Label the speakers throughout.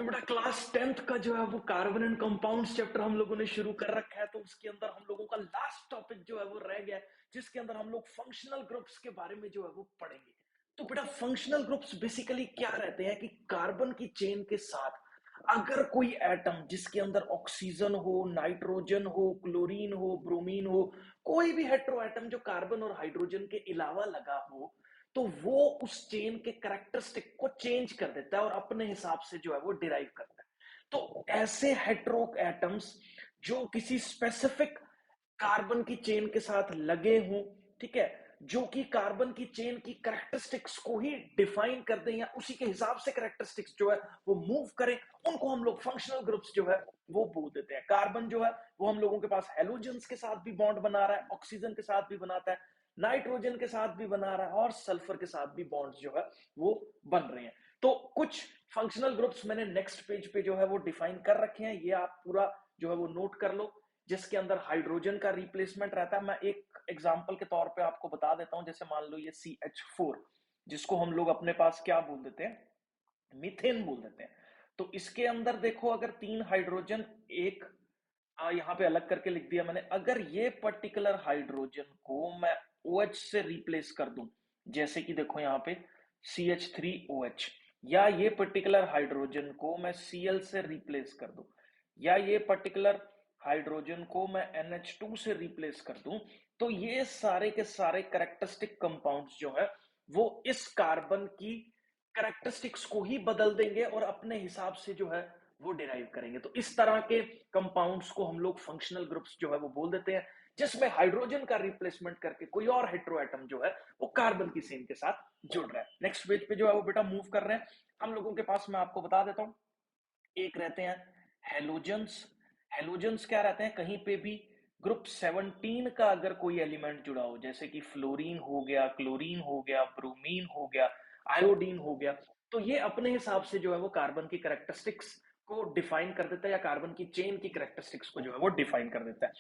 Speaker 1: बेटा class 10th का जो है वो कार्बन एंड कंपाउंड्स चैप्टर हम लोगों ने शुरू कर रखा है, तो उसके अंदर हम लोगों का लास्ट टॉपिक जो है वो रह गया है, जिसके अंदर हम लोग फंक्शनल ग्रुप्स के बारे में जो है वो पढ़ेंगे। तो बेटा फंक्शनल ग्रुप्स बेसिकली क्या रहते हैं कि कार्बन की चेन के साथ अगर कोई एटम जिसके अंदर ऑक्सीजन हो, नाइट्रोजन हो, क्लोरीन हो, ब्रोमीन हो, कोई भी हेटेरो एटम जो कार्बन और हाइड्रोजन के अलावा लगा हो, तो वो उस चेन के कैरेक्टरिस्टिक को चेंज कर देता है और अपने हिसाब से जो है वो डिराइव करता है। तो ऐसे हेटेरो एटम्स जो किसी स्पेसिफिक कार्बन की चेन के साथ लगे हों, ठीक है, जो कि कार्बन की चेन की कैरेक्टरिस्टिक्स को ही डिफाइन कर दें या उसी के हिसाब से कैरेक्टरिस्टिक्स जो है वो मूव करें, उनको हम लोग फंक्शनल ग्रुप्स जो है वो बोल देते हैं। कार्बन जो है वो हम लोगों के पास हेलोजेंस के साथ भी बॉन्ड बना रहा है, ऑक्सीजन के साथ भी बनाता है, नाइट्रोजन के साथ भी बना रहा है और सल्फर के साथ भी बॉन्ड्स जो है वो बन रहे हैं। तो कुछ फंक्शनल ग्रुप्स मैंने नेक्स्ट पेज पे जो है वो डिफाइन कर रखे हैं, ये आप पूरा जो है वो नोट कर लो, जिसके अंदर हाइड्रोजन का रिप्लेसमेंट रहता है। मैं एक एग्जांपल के तौर पे आपको बता देता हूं, जैसे मान लो ये CH4, जिसको हम लोग अपने पास क्या बोल देते हैं, मीथेन बोल देते हैं। तो इसके अंदर देखो, अगर 3 हाइड्रोजन, एक यहां पे अलग करके लिख दिया मैंने, अगर ये पर्टिकुलर हाइड्रोजन को मैं OH से रिप्लेस कर दूं, जैसे कि देखो यहां पे CH3OH, या ये पर्टिकुलर हाइड्रोजन को मैं Cl से रिप्लेस कर दूं, या ये पर्टिकुलर हाइड्रोजन को मैं NH2 से रिप्लेस कर दूं, तो ये सारे के सारे कैरेक्टरिस्टिक कंपाउंड्स जो है वो इस कार्बन की कैरेक्टरिस्टिक्स को ही बदल देंगे और अपने हिसाब से जो है वो डिराइव करेंगे। तो इस तरह के कंपाउंड्स को हम लोग फंक्शनल ग्रुप्स जो है वो बोल देते हैं, जिसमें हाइड्रोजन का रिप्लेसमेंट करके कोई और हेटेरोएटम जो है वो कार्बन की चेन के साथ जुड़ रहा है। नेक्स्ट पेज पे जो है वो बेटा मूव कर रहे हैं हम लोगों के पास, मैं आपको बता देता हूं। एक रहते हैं हेलोजेंस। हेलोजेंस क्या रहते हैं, कहीं पे भी ग्रुप 17 का अगर कोई एलिमेंट जुड़ा हो, जैसे कि फ्लोरीन हो गया, क्लोरीन हो गया, ब्रोमीन हो गया, आयोडीन हो गया, तो ये अपने हिसाब से जो है वो कार्बन की कैरेक्टरिस्टिक्स को डिफाइन कर देता है या कार्बन की चेन की कैरेक्टरिस्टिक्स को जो है वो डिफाइन कर देता है।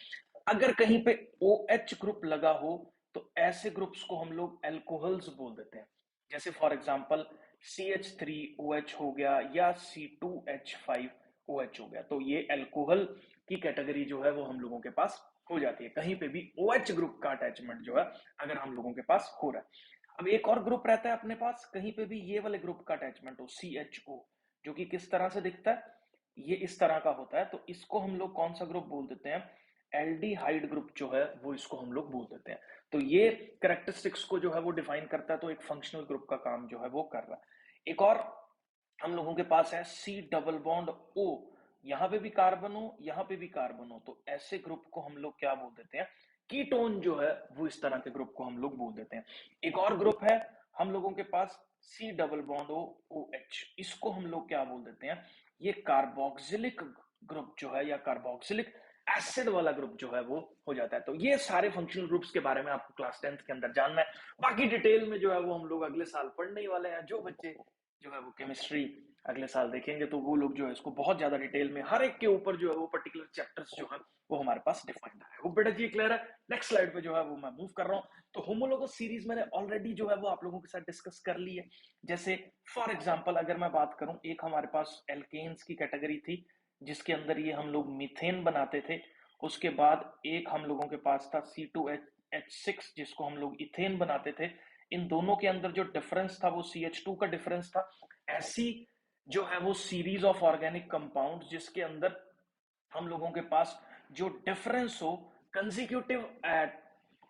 Speaker 1: अगर कहीं पे OH ग्रुप लगा हो, तो ऐसे ग्रुप्स को हम लोग एल्कोहल्स बोल देते हैं, जैसे फॉर एग्जांपल CH3OH हो गया या C2H5OH हो गया। तो ये अल्कोहल की कैटेगरी जो है वो हम लोगों के पास हो जाती है, कहीं पे भी OH ग्रुप का अटैचमेंट जो है अगर हम लोगों के पास हो रहा है। अब एक और ग्रुप रहता है अपने पास, कहीं पे भी ये वाले ग्रुप का अटैचमेंट हो, CHO, जो कि किस तरह से दिखता है, ये इस तरह का होता है, तो इसको हम लोग कौन सा ग्रुप बोल देते हैं, एल्डिहाइड ग्रुप जो है वो इसको हम लोग बोल देते हैं। तो ये कैरेक्टरिस्टिक्स को जो है वो डिफाइन करता है, तो एक फंक्शनल ग्रुप का काम जो है वो कर रहा है। एक और हम लोगों के पास है C डबल बॉन्ड O, यहां पे भी कार्बन हो, यहां पे भी कार्बन हो, तो ऐसे ग्रुप को हम लोग क्या बोल देते हैं, कीटोन जो है वो इस तरह के ग्रुप को हम लोग बोल देते हैं। एक और ग्रुप है हम लोगों के पास C डबल बॉन्ड OH, इसको हम लोग क्या बोल देते हैं, ये कार्बोक्सिलिक ग्रुप जो है या कार्बोक्सिलिक एसिड वाला ग्रुप जो है वो हो जाता है। तो ये सारे फंक्शनल ग्रुप्स के बारे में आपको क्लास 10th के अंदर जानना है। बाकी डिटेल में जो है वो हम लोग अगले साल पढ़ने ही वाले हैं। जो बच्चे जो है वो केमिस्ट्री अगले साल देखेंगे, तो वो लोग जो है इसको बहुत ज्यादा डिटेल में हर एक के ऊपर जो है वो पर्टिकुलर चैप्टर्स जो है वो हमारे पास डिफाइंड है। वो बेटा जी क्लियर है। नेक्स्ट स्लाइड पे जो है वो मैं मूव कर रहा हूँ। तो होमोलोगस सीरीज मैंने ऑलरेडी जो है वो आप लोगों के साथ डिस्कस कर ली है। जैसे फॉर एग्जाम्पल अगर मैं बात करूं, एक हमारे पास एल्केन्स की कैटेगरी थी जिसके अंदर ये हम लोग मीथेन बनाते थे। उसके बाद एक हम लोगों के पास था C2H6 जिसको हम लोग इथेन बनाते थे। इन दोनों के अंदर जो डिफरेंस था वो CH2 का डिफरेंस था। ऐसी जो है वो सीरीज ऑफ ऑर्गेनिक कंपाउंड जिसके अंदर हम लोगों के पास जो डिफरेंस हो कंजिक्यूटिव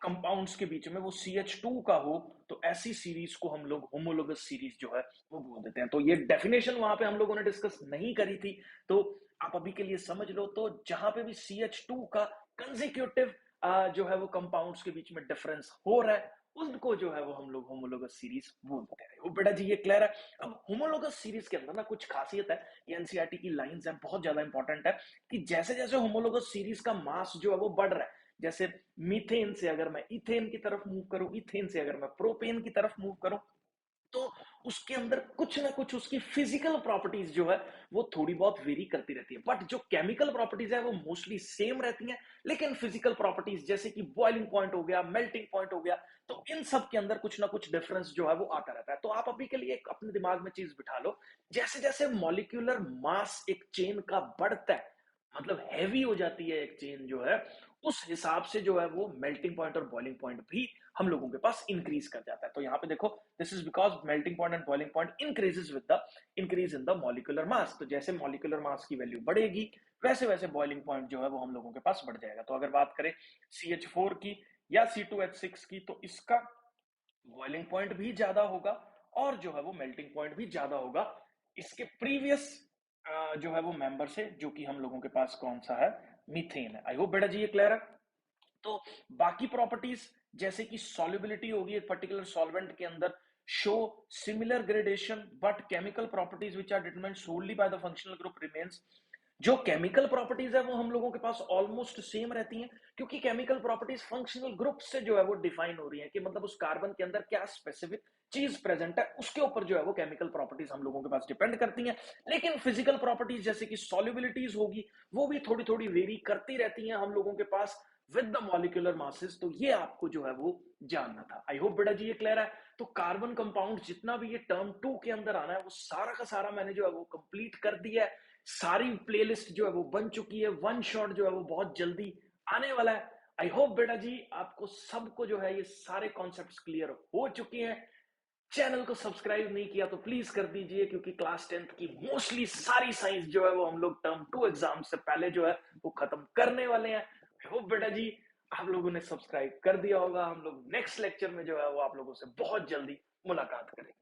Speaker 1: कंपाउंड्स के बीच में वो CH2 का हो, तो ऐसी सीरीज को हम लोग होमोलोगस सीरीज जो है वो बोल देते हैं। तो ये डेफिनेशन वहां पे हम लोगों ने डिस्कस नहीं करी थी, तो आप अभी के लिए समझ लो। तो जहां पे भी CH2 का कंजिक्यूटिव जो है वो कंपाउंड्स के बीच में डिफरेंस हो रहा है, उनको जो है वो हम लोग होमोलोगस सीरीज बोलते हैं। वो बेटा जी ये क्लियर है। अब होमोलोगस सीरीज के अंदर ना कुछ खासियत है, ये एनसीईआरटी की लाइंस है, बहुत ज्यादा इंपॉर्टेंट है, कि जैसे जैसे होमोलोगस सीरीज का मास जो है वो बढ़ रहा है, जैसे मीथेन से अगर मैं इथेन की तरफ मूव करूं, इथेन से अगर मैं प्रोपेन की तरफ मूव करूं, तो उसके अंदर कुछ ना कुछ उसकी फिजिकल प्रॉपर्टीज जो है वो थोड़ी बहुत वेरी करती रहती है, बट जो केमिकल प्रॉपर्टीज है वो मोस्टली सेम रहती हैं। लेकिन फिजिकल प्रॉपर्टीज जैसे कि बॉइलिंग पॉइंट हो गया, मेल्टिंग पॉइंट हो गया, तो इन सब के अंदर कुछ ना कुछ डिफरेंस जो है वो आता रहता है। तो आप अभी के लिए एक अपने दिमाग में चीज बिठा लो, जैसे जैसे मॉलिक्यूलर मास एक चेन का बढ़ता है, मतलब हैवी हो जाती है एक चेन जो है, उस हिसाब से जो है वो मेल्टिंग पॉइंट और बॉइलिंग पॉइंट भी हम लोगों के पास इंक्रीज कर जाता है। तो यहाँ पे देखो, this is because melting point and boiling point increases with the increase in the molecular mass. तो जैसे मॉलिक्यूलर मास की वैल्यू बढ़ेगी, वैसे वैसे बॉइलिंग पॉइंट जो है वो हम लोगों के पास बढ़ जाएगा। तो अगर बात करें CH4 की या C2H6 की, तो इसका बॉइलिंग पॉइंट भी ज्यादा होगा और जो है वो मेल्टिंग पॉइंट भी ज्यादा होगा इसके प्रीवियस जो है वो मेंबर से, जो कि हम लोगों के पास कौन सा है, मीथेन है। आई होप बेटा जी ये क्लियर है। तो बाकी प्रॉपर्टीज जैसे कि सॉल्युबिलिटी होगी एक पर्टिकुलर सॉल्वेंट के अंदर, show similar gradation, but chemical properties which are determined solely by the functional group remains. जो केमिकल प्रॉपर्टीज है वो हम लोगों के पास ऑलमोस्ट सेम रहती हैं, क्योंकि केमिकल प्रॉपर्टीज फंक्शनल ग्रुप से जो है वो डिफाइन हो रही है कि मतलब उस कार्बन के अंदर क्या स्पेसिफिक चीज प्रेजेंट है, उसके ऊपर जो है वो केमिकल प्रॉपर्टीज हम लोगों के पास डिपेंड करती हैं। लेकिन फिजिकल प्रॉपर्टीज जैसे कि सॉल्युबिलिटीज होगी, वो भी थोड़ी थोड़ी वेरी करती रहती हैं हम लोगों के पास विद द मॉलिक्यूलर मासेस। तो ये आपको जो है वो जानना था। आई होप बेटा जी ये क्लियर है। तो कार्बन कंपाउंड जितना भी ये टर्म 2 के अंदर आना है वो सारा का सारा मैंने जो है वो कंप्लीट कर दिया है। सारी प्लेलिस्ट जो है वो बन चुकी है, वन शॉट जो है वो बहुत जल्दी आने वाला है। आई होप बेटा जी आपको सबको जो है ये सारे कॉन्सेप्ट्स क्लियर हो चुके हैं। चैनल को सब्सक्राइब नहीं किया तो प्लीज कर दीजिए, क्योंकि क्लास 10th की मोस्टली सारी साइंस जो है वो हम लोग टर्म 2 एग्जाम से पहले जो है वो खत्म करने वाले हैं। आई होप बेटा जी आप लोगों ने सब्सक्राइब कर दिया होगा। हम लोग नेक्स्ट लेक्चर में जो है वो आप लोगों से बहुत जल्दी मुलाकात करेंगे।